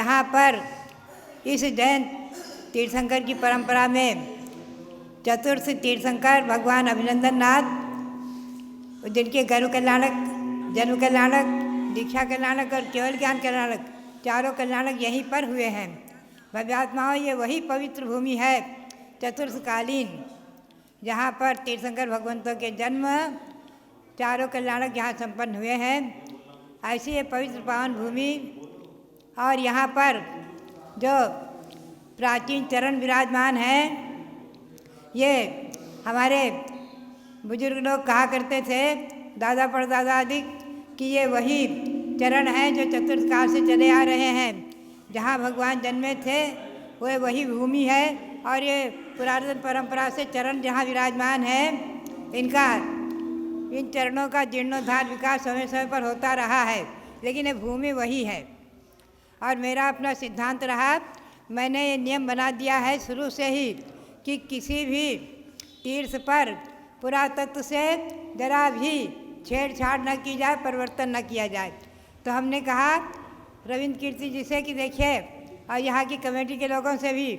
यहाँ पर इस जैन तीर्थंकर की परंपरा में चतुर्थ तीर्थंकर भगवान अभिनंदन नाथ, जिनके गर्व कल्याणक, जन्म कल्याणक, दीक्षा कल्याणक और केवल ज्ञान कल्याणक चारों कल्याणक यहीं पर हुए हैं। भव्यात्माओं, ये वही पवित्र भूमि है चतुर्थकालीन, जहाँ पर तीर्थंकर भगवंतों के जन्म, चारों कल्याणक यहाँ संपन्न हुए हैं। ऐसी ये पवित्र पावन भूमि, और यहाँ पर जो प्राचीन चरण विराजमान हैं, ये हमारे बुजुर्ग लोग कहा करते थे, दादा परदादा आदि, कि ये वही चरण हैं जो चतुर्थ काल से चले आ रहे हैं। जहाँ भगवान जन्मे थे वह वही भूमि है, और ये पुरातन परंपरा से चरण जहाँ विराजमान है, इन चरणों का जीर्णोद्धार विकास समय समय पर होता रहा है, लेकिन ये भूमि वही है। और मेरा अपना सिद्धांत रहा, मैंने ये नियम बना दिया है शुरू से ही कि किसी भी तीर्थ पर पुरातत्व से जरा भी छेड़छाड़ न की जाए, परिवर्तन न किया जाए। तो हमने कहा रविंद्र कीर्ति जी से कि देखिए, और यहाँ की कमेटी के लोगों से भी,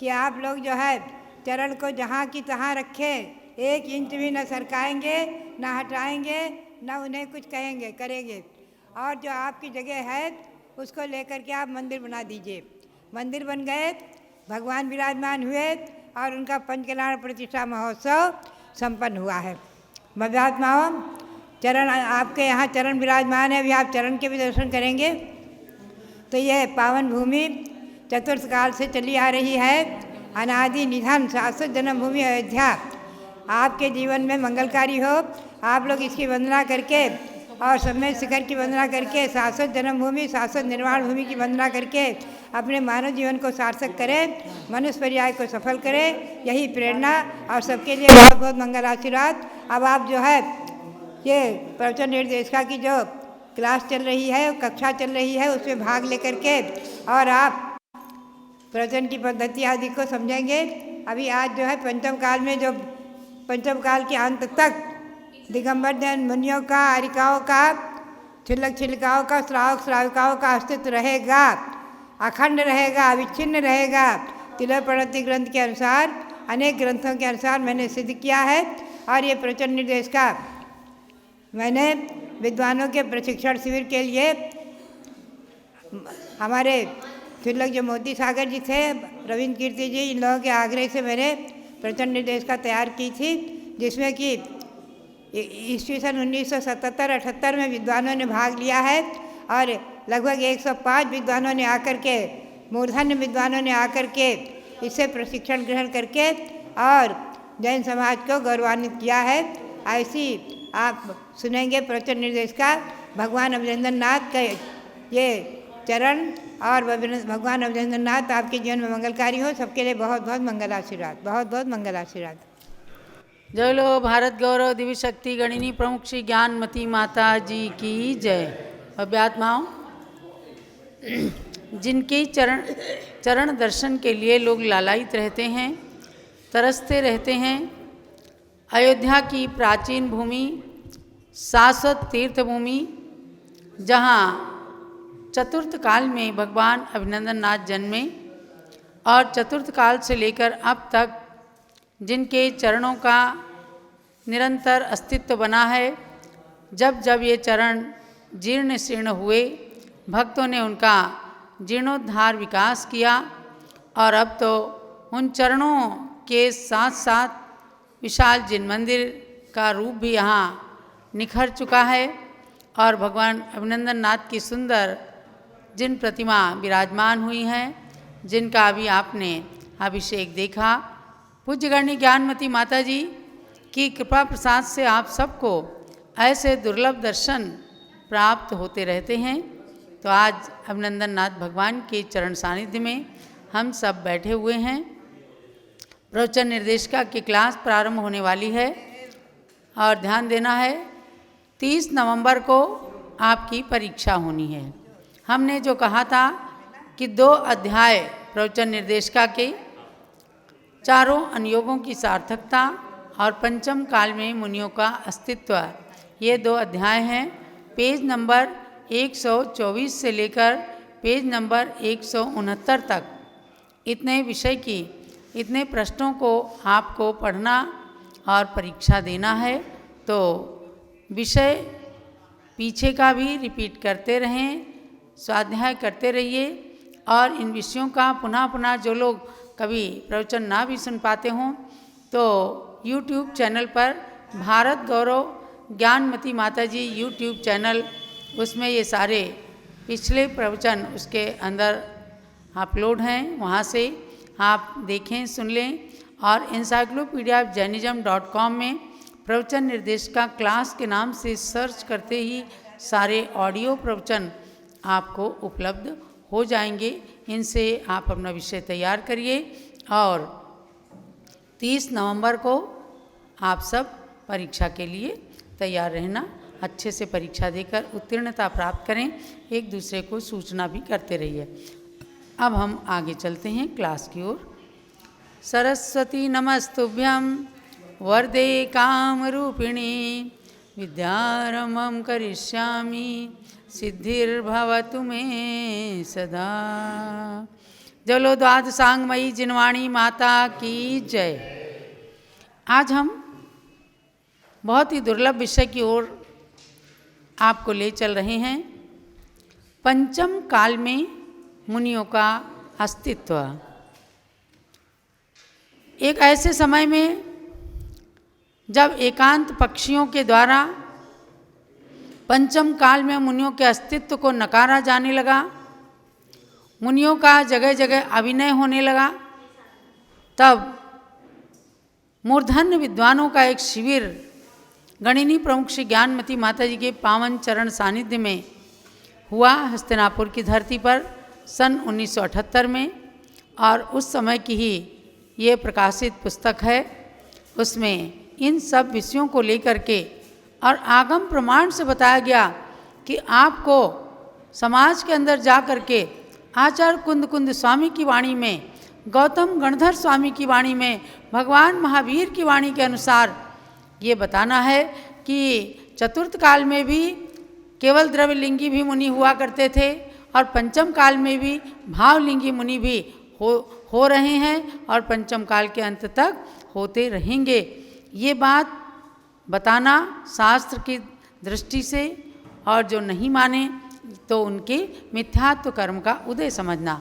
कि आप लोग जो है चरण को जहाँ की तहाँ रखें, 1 इंच भी न सरकाएंगे, न हटाएंगे, न उन्हें कुछ करेंगे। और जो आपकी जगह है उसको लेकर के आप मंदिर बना दीजिए। मंदिर बन गए, भगवान विराजमान हुए, और उनका पंचकल्याण प्रतिष्ठा महोत्सव संपन्न हुआ है। भव्यात्माओं, चरण आपके यहाँ चरण विराजमान है, अभी आप चरण के भी दर्शन करेंगे। तो ये पावन भूमि चतुर्थ काल से चली आ रही है, अनादि निधन शाश्वत जन्मभूमि अयोध्या आपके जीवन में मंगलकारी हो। आप लोग इसकी वंदना करके और सम्यक शिखर की वंदना करके, शाश्वत जन्मभूमि, शाश्वत निर्वाण भूमि की वंदना करके अपने मानव जीवन को सार्थक करें, मनुष्य पर्याय को सफल करें, यही प्रेरणा। और सबके लिए बहुत बहुत मंगल आशीर्वाद। अब आप जो है ये प्रवचन निर्देशिका की जो क्लास चल रही है, कक्षा चल रही है, उसमें भाग लेकर के और आप प्रवचन की पद्धति आदि को समझेंगे। अभी आज जो है पंचम काल में, जो पंचम काल के अंत तक दिगंबर जैन मुनियों का, आरिकाओं का, छिलक छिलकाओं का, श्रावक श्राविकाओं का अस्तित्व रहेगा, अखंड रहेगा, अविच्छिन्न रहेगा। तिलक प्रणति ग्रंथ के अनुसार, अनेक ग्रंथों के अनुसार मैंने सिद्ध किया है। और ये प्रवचन निर्देश का मैंने विद्वानों के प्रशिक्षण शिविर के लिए हमारे तिलक जो मोती सागर जी थे, रविंद्र कीर्ति जी, इन लोगों के आग्रह से मैंने प्रवचन निर्देश का तैयार की थी, जिसमें कि ईस्वी सन 1977-78 में विद्वानों ने भाग लिया है। और लगभग 105 विद्वानों ने आकर के, मूर्धन्य विद्वानों ने आकर के इससे प्रशिक्षण ग्रहण करके और जैन समाज को गौरवान्वित किया है। ऐसी आप सुनेंगे प्रवचन निर्देश का भगवान अभिनंदन नाथ का ये चरण, और भगवान अभिनंदन नाथ आपके जीवन में मंगलकारी हो। सबके लिए बहुत बहुत मंगल आशीर्वाद, बहुत बहुत मंगल आशीर्वाद। जय लो भारत गौरव दिव्य शक्ति गणिनी प्रमुख श्री ज्ञानमती माता जी की जय। अभ्यात्माओं, जिनके चरण दर्शन के लिए लोग लालायित रहते हैं, तरसते रहते हैं, अयोध्या की प्राचीन भूमि, शाश्वत तीर्थ भूमि, जहाँ चतुर्थ काल में भगवान अभिनंदन नाथ जन्मे, और चतुर्थ काल से लेकर अब तक जिनके चरणों का निरंतर अस्तित्व बना है। जब जब ये चरण जीर्ण शीर्ण हुए, भक्तों ने उनका जीर्णोद्धार विकास किया, और अब तो उन चरणों के साथ साथ विशाल जिन मंदिर का रूप भी यहाँ निखर चुका है, और भगवान अभिनंदन नाथ की सुंदर जिन प्रतिमा विराजमान हुई हैं, जिनका अभी आपने अभिषेक देखा। पूज्य गणनी ज्ञानमती माता जी की कृपा प्रसाद से आप सबको ऐसे दुर्लभ दर्शन प्राप्त होते रहते हैं। तो आज अभिनंदन नाथ भगवान के चरण सानिध्य में हम सब बैठे हुए हैं। प्रवचन निर्देशिका की क्लास प्रारंभ होने वाली है, और ध्यान देना है 30 नवंबर को आपकी परीक्षा होनी है। हमने जो कहा था कि 2 अध्याय प्रवचन निर्देशिका के, चारों अनुयोगों की सार्थकता और पंचम काल में मुनियों का अस्तित्व, ये 2 अध्याय हैं। पेज नंबर 124 से लेकर पेज नंबर 169 तक इतने विषय की इतने प्रश्नों को आपको पढ़ना और परीक्षा देना है। तो विषय पीछे का भी रिपीट करते रहें, स्वाध्याय करते रहिए और इन विषयों का पुनः पुनः जो लोग कभी प्रवचन ना भी सुन पाते हों तो YouTube चैनल पर भारत गौरव ज्ञानमती माता जी YouTube चैनल, उसमें ये सारे पिछले प्रवचन उसके अंदर अपलोड हैं, वहाँ से आप देखें सुन लें। और encyclopedia of jainism.com में प्रवचन निर्देशिका क्लास के नाम से सर्च करते ही सारे ऑडियो प्रवचन आपको उपलब्ध हो जाएंगे। इनसे आप अपना विषय तैयार करिए और 30 नवंबर को आप सब परीक्षा के लिए तैयार रहना, अच्छे से परीक्षा देकर उत्तीर्णता प्राप्त करें, एक दूसरे को सूचना भी करते रहिए। अब हम आगे चलते हैं क्लास की ओर। सरस्वती नमस्तुभ्यं वरदे कामरूपिणी विद्यारम्भं करिष्यामि सिद्धिर्भवतु मे सदा। जलो द्वादशांगमयी जिनवाणी माता की जय। आज हम बहुत ही दुर्लभ विषय की ओर आपको ले चल रहे हैं। पंचम काल में मुनियों का अस्तित्व। एक ऐसे समय में जब एकांत पक्षियों के द्वारा पंचम काल में मुनियों के अस्तित्व को नकारा जाने लगा, मुनियों का जगह जगह अभिनय होने लगा, तब मूर्धन्य विद्वानों का एक शिविर गणिनी प्रमुख श्री ज्ञानमती माता जी के पावन चरण सानिध्य में हुआ हस्तिनापुर की धरती पर सन 1978 में। और उस समय की ही ये प्रकाशित पुस्तक है। उसमें इन सब विषयों को लेकर के और आगम प्रमाण से बताया गया कि आपको समाज के अंदर जा कर के आचार्य कुंद कुंद स्वामी की वाणी में, गौतम गणधर स्वामी की वाणी में, भगवान महावीर की वाणी के अनुसार ये बताना है कि चतुर्थ काल में भी केवल द्रव्यलिंगी भी मुनि हुआ करते थे और पंचम काल में भी भावलिंगी मुनि भी हो रहे हैं और पंचम काल के अंत तक होते रहेंगे। ये बात बताना शास्त्र की दृष्टि से, और जो नहीं माने तो उनके मिथ्यात्व कर्म का उदय समझना।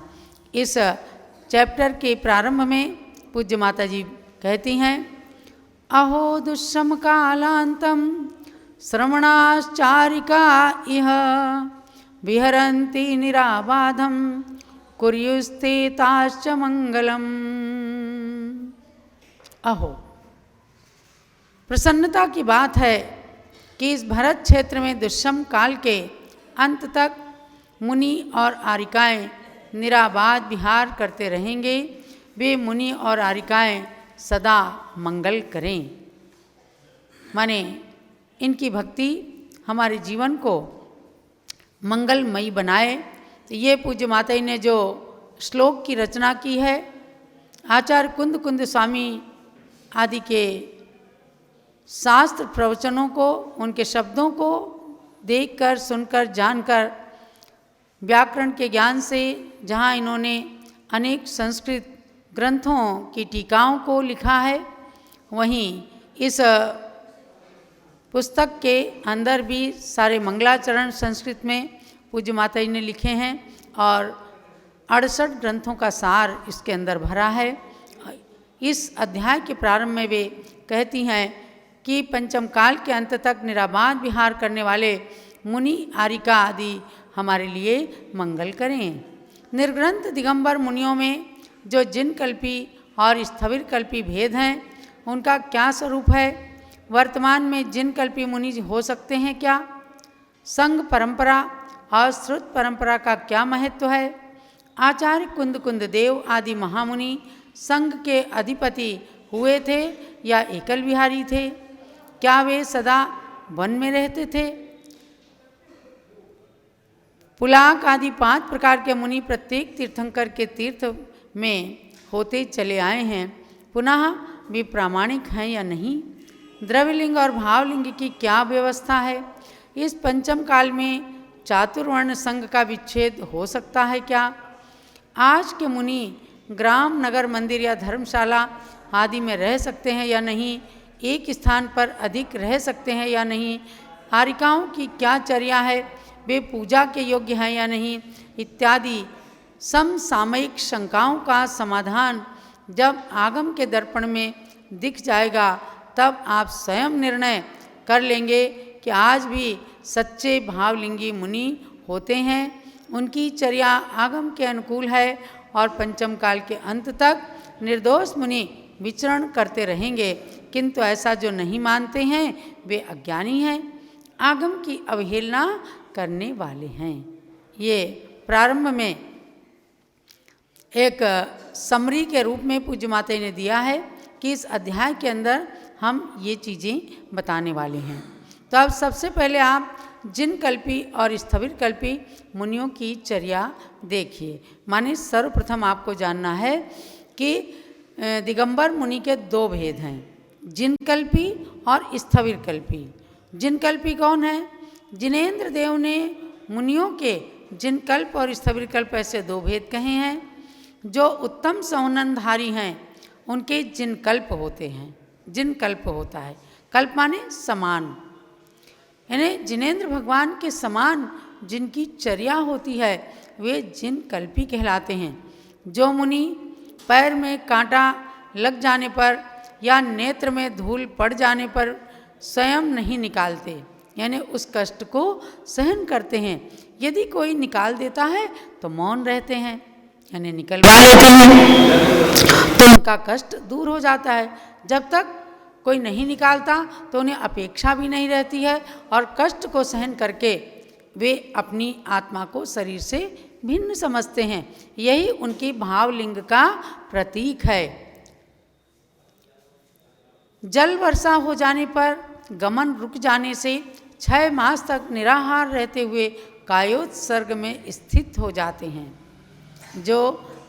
इस चैप्टर के प्रारंभ में पूज्य माता जी कहती हैं, अहो दुष्सम कालांतम श्रवणाश्चारिका इह विहरन्ति निराबाधम कुर्युस्ते ताश्च मंगलम। अहो, प्रसन्नता की बात है कि इस भरत क्षेत्र में दुष्सम काल के अंत तक मुनि और आरिकाएं निराबाद विहार करते रहेंगे। वे मुनि और आरिकाएं सदा मंगल करें, माने इनकी भक्ति हमारे जीवन को मंगलमयी बनाए। तो ये पूज्य माता जी ने जो श्लोक की रचना की है, आचार्य कुंद कुंद स्वामी आदि के शास्त्र प्रवचनों को, उनके शब्दों को देखकर, सुनकर, जानकर, व्याकरण के ज्ञान से जहाँ इन्होंने अनेक संस्कृत ग्रंथों की टीकाओं को लिखा है, वहीं इस पुस्तक के अंदर भी सारे मंगलाचरण संस्कृत में पूज्य माता जी ने लिखे हैं और 68 ग्रंथों का सार इसके अंदर भरा है। इस अध्याय के प्रारंभ में वे कहती हैं कि पंचम काल के अंत तक निराबाद विहार करने वाले मुनि आरिका आदि हमारे लिए मंगल करें। निर्ग्रंथ दिगंबर मुनियों में जो जिन कल्पी और स्थविर कल्पी भेद हैं, उनका क्या स्वरूप है? वर्तमान में जिन कल्पी मुनि हो सकते हैं क्या? संघ परंपरा और श्रुत परंपरा का क्या महत्व है? आचार्य कुंद कुंद देव आदि महामुनि संघ के अधिपति हुए थे या एकल विहारी थे? क्या वे सदा वन में रहते थे? पुलाक आदि 5 प्रकार के मुनि प्रत्येक तीर्थंकर के तीर्थ में होते चले आए हैं। पुनः वे प्रामाणिक हैं या नहीं? द्रव्यलिंग और भावलिंग की क्या व्यवस्था है? इस पंचम काल में चातुर्वर्ण संघ का विच्छेद हो सकता है क्या? आज के मुनि ग्राम, नगर, मंदिर या धर्मशाला आदि में रह सकते हैं या नहीं? एक स्थान पर अधिक रह सकते हैं या नहीं? आर्यिकाओं की क्या चर्या है? वे पूजा के योग्य हैं या नहीं? इत्यादि समसामयिक शंकाओं का समाधान जब आगम के दर्पण में दिख जाएगा तब आप स्वयं निर्णय कर लेंगे कि आज भी सच्चे भावलिंगी मुनि होते हैं, उनकी चर्या आगम के अनुकूल है और पंचम काल के अंत तक निर्दोष मुनि विचरण करते रहेंगे। किंतु ऐसा जो नहीं मानते हैं वे अज्ञानी हैं, आगम की अवहेलना करने वाले हैं। ये प्रारंभ में एक समरी के रूप में पूज्य माता जी ने दिया है कि इस अध्याय के अंदर हम ये चीज़ें बताने वाले हैं। तो अब सबसे पहले आप जिन कल्पी और स्थविर कल्पी मुनियों की चर्या देखिए। माने सर्वप्रथम आपको जानना है कि दिगंबर मुनि के दो भेद हैं, जिन कल्पी और स्थविर कल्पी। जिन कल्पी कौन है? जिनेंद्र देव ने मुनियों के जिन कल्प और स्थविर कल्प ऐसे दो भेद कहे हैं। जो उत्तम सौननधारी हैं उनके जिन कल्प होते हैं, जिन कल्प होता है, कल्प माने समान, यानी जिनेंद्र भगवान के समान जिनकी चर्या होती है वे जिन कल्पी कहलाते हैं। जो मुनि पैर में कांटा लग जाने पर या नेत्र में धूल पड़ जाने पर स्वयं नहीं निकालते, यानी उस कष्ट को सहन करते हैं। यदि कोई निकाल देता है तो मौन रहते हैं, यानी निकलवा लेते हैं तो उनका कष्ट दूर हो जाता है। जब तक कोई नहीं निकालता तो उन्हें अपेक्षा भी नहीं रहती है और कष्ट को सहन करके वे अपनी आत्मा को शरीर से भिन्न समझते हैं। यही उनकी भावलिंग का प्रतीक है। जल वर्षा हो जाने पर गमन रुक जाने से 6 मास तक निराहार रहते हुए कायोत्सर्ग में स्थित हो जाते हैं। जो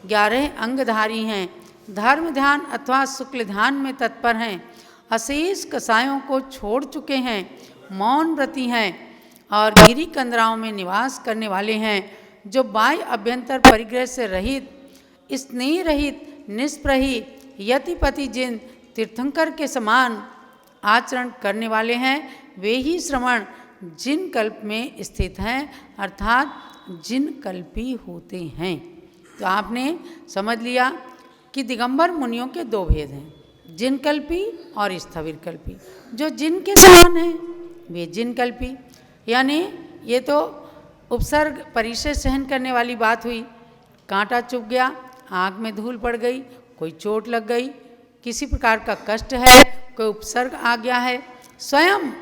11 अंगधारी हैं, धर्म ध्यान अथवा शुक्ल ध्यान में तत्पर हैं, अशेष कसायों को छोड़ चुके हैं, मौन व्रती हैं और गिरी कंदराओं में निवास करने वाले हैं, जो बाह्य अभ्यंतर परिग्रह से रहित, स्नेह रहित, निष्प्रही, यतिपति जिन तीर्थंकर के समान आचरण करने वाले हैं, वे ही श्रवण जिन कल्प में स्थित हैं, अर्थात जिन कल्पी होते हैं। तो आपने समझ लिया कि दिगंबर मुनियों के दो भेद हैं, जिन कल्पी और स्थविर कल्पी। जो जिन के समान हैं वे जिन कल्पी, यानी ये तो उपसर्ग परिचय सहन करने वाली बात हुई। कांटा चुभ गया, आँख में धूल पड़ गई, कोई चोट लग गई, किसी प्रकार का कष्ट है, कोई उपसर्ग आ गया है, स्वयं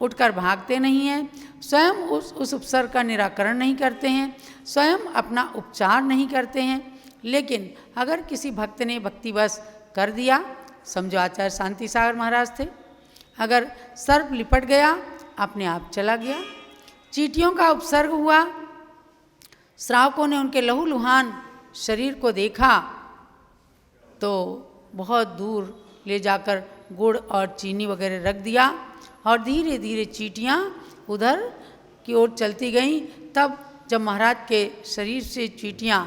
उठकर भागते नहीं हैं, स्वयं उस उपसर्ग का निराकरण नहीं करते हैं, स्वयं अपना उपचार नहीं करते हैं। लेकिन अगर किसी भक्त ने भक्तिवश कर दिया, समझो आचार्य शांति सागर महाराज थे, अगर सर्प लिपट गया अपने आप चला गया, चींटियों का उपसर्ग हुआ, श्रावकों ने उनके लहूलुहान शरीर को देखा तो बहुत दूर ले जाकर गुड़ और चीनी वगैरह रख दिया और धीरे धीरे चींटियाँ उधर की ओर चलती गईं। तब जब महाराज के शरीर से चींटियाँ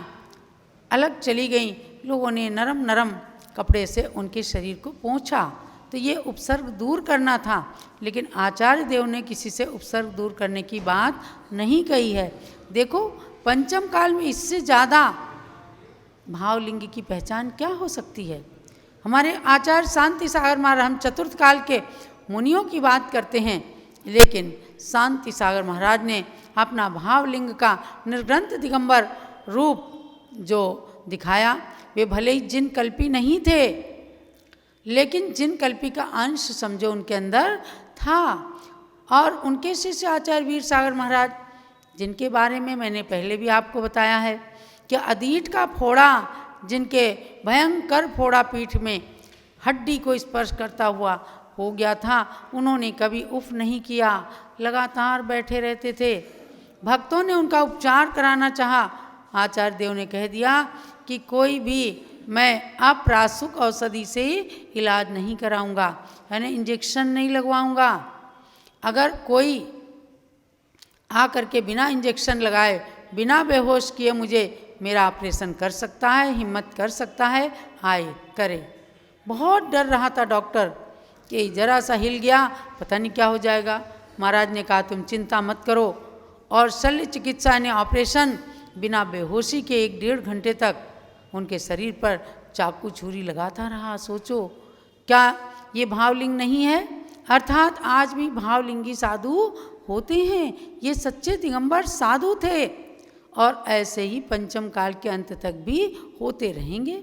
अलग चली गईं, लोगों ने नरम नरम कपड़े से उनके शरीर को पोंछा। तो ये उपसर्ग दूर करना था, लेकिन आचार्य देव ने किसी से उपसर्ग दूर करने की बात नहीं कही है। देखो पंचम काल में इससे ज़्यादा भावलिंग की पहचान क्या हो सकती है। हमारे आचार्य शांति सागर महाराज, हम चतुर्थ काल के मुनियों की बात करते हैं, लेकिन शांति सागर महाराज ने अपना भावलिंग का निर्ग्रंथ दिगंबर रूप जो दिखाया, वे भले ही जिन कल्पी नहीं थे, लेकिन जिन कल्पी का अंश समझो उनके अंदर था। और उनके शिष्य आचार्य वीर सागर महाराज, जिनके बारे में मैंने पहले भी आपको बताया है कि अदीठ का फोड़ा, जिनके भयंकर फोड़ा पीठ में हड्डी को स्पर्श करता हुआ हो गया था, उन्होंने कभी उफ नहीं किया, लगातार बैठे रहते थे। भक्तों ने उनका उपचार कराना चाहा, आचार्य देव ने कह दिया कि कोई भी मैं अप्रासुक औषधि से इलाज नहीं कराऊंगा, यानी इंजेक्शन नहीं लगवाऊंगा। अगर कोई आ करके बिना इंजेक्शन लगाए, बिना बेहोश किए मुझे मेरा ऑपरेशन कर सकता है, हिम्मत कर सकता है, आए करे। बहुत डर रहा था डॉक्टर कि जरा सा हिल गया पता नहीं क्या हो जाएगा। महाराज ने कहा तुम चिंता मत करो, और शल्य चिकित्सा ने ऑपरेशन बिना बेहोशी के 1-1.5 घंटे तक उनके शरीर पर चाकू छुरी लगाता रहा। सोचो क्या ये भावलिंग नहीं है? अर्थात आज भी भावलिंगी साधु होते हैं, ये सच्चे दिगंबर साधु थे और ऐसे ही पंचम काल के अंत तक भी होते रहेंगे।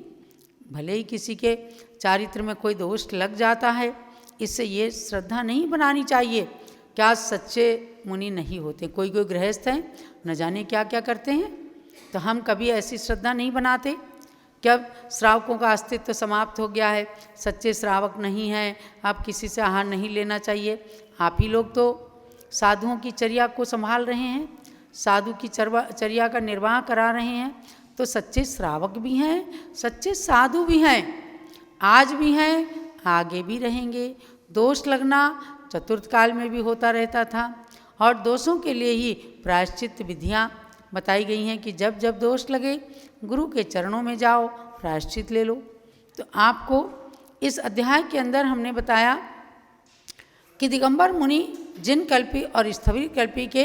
भले ही किसी के चारित्र में कोई दोष लग जाता है, इससे ये श्रद्धा नहीं बनानी चाहिए क्या सच्चे मुनि नहीं होते। कोई कोई गृहस्थ हैं न जाने क्या क्या करते हैं, तो हम कभी ऐसी श्रद्धा नहीं बनाते। जब श्रावकों का अस्तित्व समाप्त हो गया है, सच्चे श्रावक नहीं हैं, आप किसी से आहार नहीं लेना चाहिए। आप ही लोग तो साधुओं की चर्या को संभाल रहे हैं, साधु की चर्या का निर्वाह करा रहे हैं, तो सच्चे श्रावक भी हैं, सच्चे साधु भी हैं, आज भी हैं, आगे भी रहेंगे। दोष लगना चतुर्थ काल में भी होता रहता था, और दोषों के लिए ही प्रायश्चित विधियाँ बताई गई हैं कि जब जब दोष लगे गुरु के चरणों में जाओ, प्रायश्चित ले लो। तो आपको इस अध्याय के अंदर हमने बताया कि दिगंबर मुनि जिन कल्पी और स्थविर कल्पी के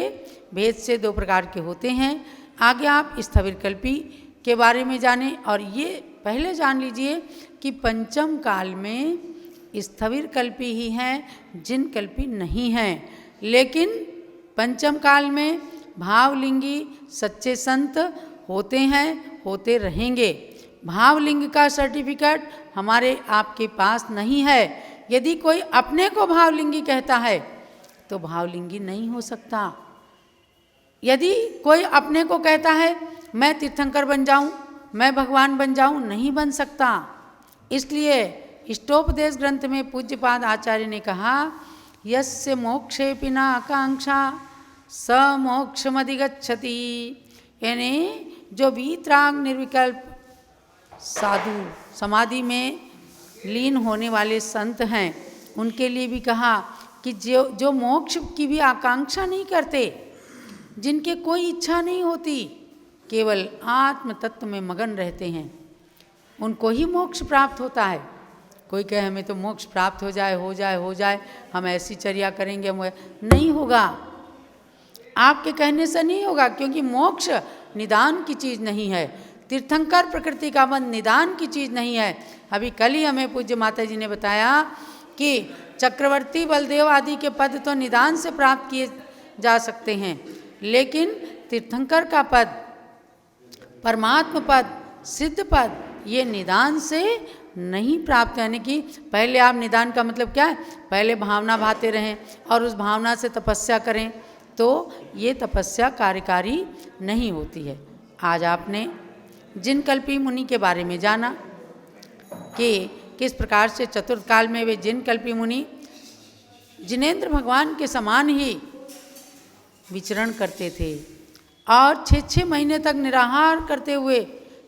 भेद से 2 प्रकार के होते हैं। आगे आप स्थविर कल्पी के बारे में जानें, और ये पहले जान लीजिए कि पंचम काल में स्थविर कल्पी ही हैं, जिन कल्पी नहीं हैं। लेकिन पंचम काल में भावलिंगी सच्चे संत होते हैं, होते रहेंगे। भावलिंग का सर्टिफिकेट हमारे आपके पास नहीं है। यदि कोई अपने को भावलिंगी कहता है तो भावलिंगी नहीं हो सकता। यदि कोई अपने को कहता है मैं तीर्थंकर बन जाऊं, मैं भगवान बन जाऊं, नहीं बन सकता। इसलिए इष्टोपदेश ग्रंथ में पूज्यपाद आचार्य ने कहा यस्य मोक्षेपि न आकांक्षा स मोक्षमधिगच्छति, यानी जो वीतराग निर्विकल्प साधु समाधि में लीन होने वाले संत हैं, उनके लिए भी कहा कि जो मोक्ष की भी आकांक्षा नहीं करते, जिनके कोई इच्छा नहीं होती, केवल आत्म तत्व में मगन रहते हैं, उनको ही मोक्ष प्राप्त होता है। कोई कहे हमें तो मोक्ष प्राप्त हो जाए, हो जाए, हो जाए, हम ऐसी चर्या करेंगे, हम नहीं होगा। आपके कहने से नहीं होगा, क्योंकि मोक्ष निदान की चीज़ नहीं है। तीर्थंकर प्रकृति का बंध निदान की चीज़ नहीं है। अभी कल ही हमें पूज्य माता जी ने बताया कि चक्रवर्ती बलदेव आदि के पद तो निदान से प्राप्त किए जा सकते हैं, लेकिन तीर्थंकर का पद, परमात्म पद, सिद्ध पद, ये निदान से नहीं प्राप्त। यानी कि पहले आप निदान का मतलब क्या है, पहले भावना भाते रहें और उस भावना से तपस्या करें, तो ये तपस्या कार्यकारी नहीं होती है। आज आपने जिन कल्पी मुनि के बारे में जाना कि किस प्रकार से चतुर्थ काल में वे जिन कल्पी मुनि जिनेंद्र भगवान के समान ही विचरण करते थे और 6-6 महीने तक निराहार करते हुए,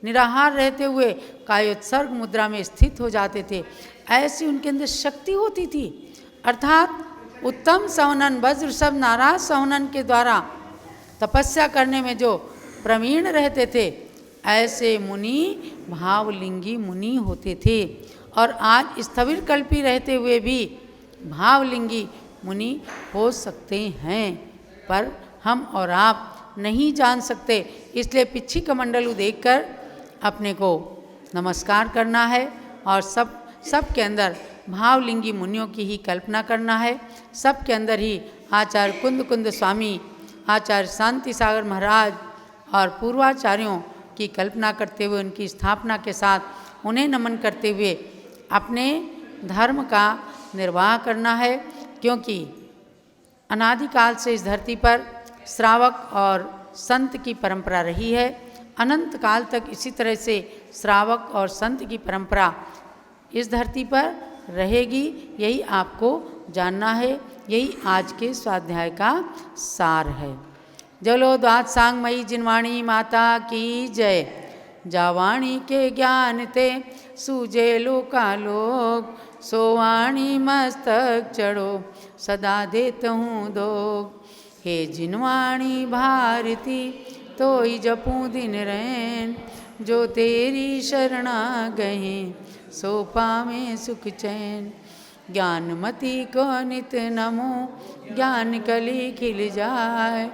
निराहार रहते हुए कायोत्सर्ग मुद्रा में स्थित हो जाते थे। ऐसी उनके अंदर शक्ति होती थी। अर्थात उत्तम सवनन, वज्र सब नाराज सवनन के द्वारा तपस्या करने में जो प्रवीण रहते थे, ऐसे मुनि भावलिंगी मुनि होते थे। और आज स्थविर कल्पी रहते हुए भी भावलिंगी मुनि हो सकते हैं, पर हम और आप नहीं जान सकते। इसलिए पिछी कमंडलू देखकर अपने को नमस्कार करना है और सब के अंदर भावलिंगी मुनियों की ही कल्पना करना है। सब के अंदर ही आचार्य कुंद स्वामी, आचार्य शांति सागर महाराज और पूर्वाचार्यों की कल्पना करते हुए, उनकी स्थापना के साथ उन्हें नमन करते हुए अपने धर्म का निर्वाह करना है। क्योंकि अनादिकाल से इस धरती पर श्रावक और संत की परंपरा रही है, अनंत काल तक इसी तरह से श्रावक और संत की परंपरा इस धरती पर रहेगी। यही आपको जानना है, यही आज के स्वाध्याय का सार है। जलो द्वाद सांगमयी जिनवाणी माता की जय। जावाणी के ज्ञान ते सूझे लोकालोक, सोवाणी मस्तक चढ़ो सदा देत हूँ दोग। हे जिनवाणी भारती तोई जपूं दिन रैन, जो तेरी शरणा गए सो पावे सुख चैन। ज्ञानमति को नित नमो ज्ञान कली खिल जाए,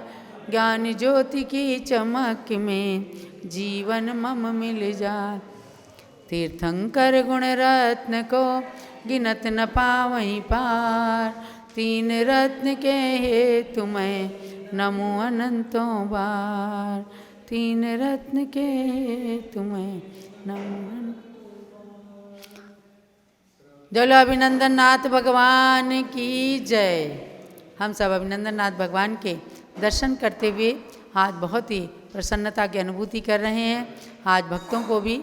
ज्ञान ज्योति की चमक में जीवन मम मिल जाए। तीर्थंकर गुण रत्न को गिनत न पावहीं पार, तीन रत्न के हेतु मैं नमो अनंतों बार, तीन रत्न के हेतु मैं नमो। बोलो अभिनंदन नाथ भगवान की जय। हम सब अभिनंदन नाथ भगवान के दर्शन करते हुए आज बहुत ही प्रसन्नता की अनुभूति कर रहे हैं। आज भक्तों को भी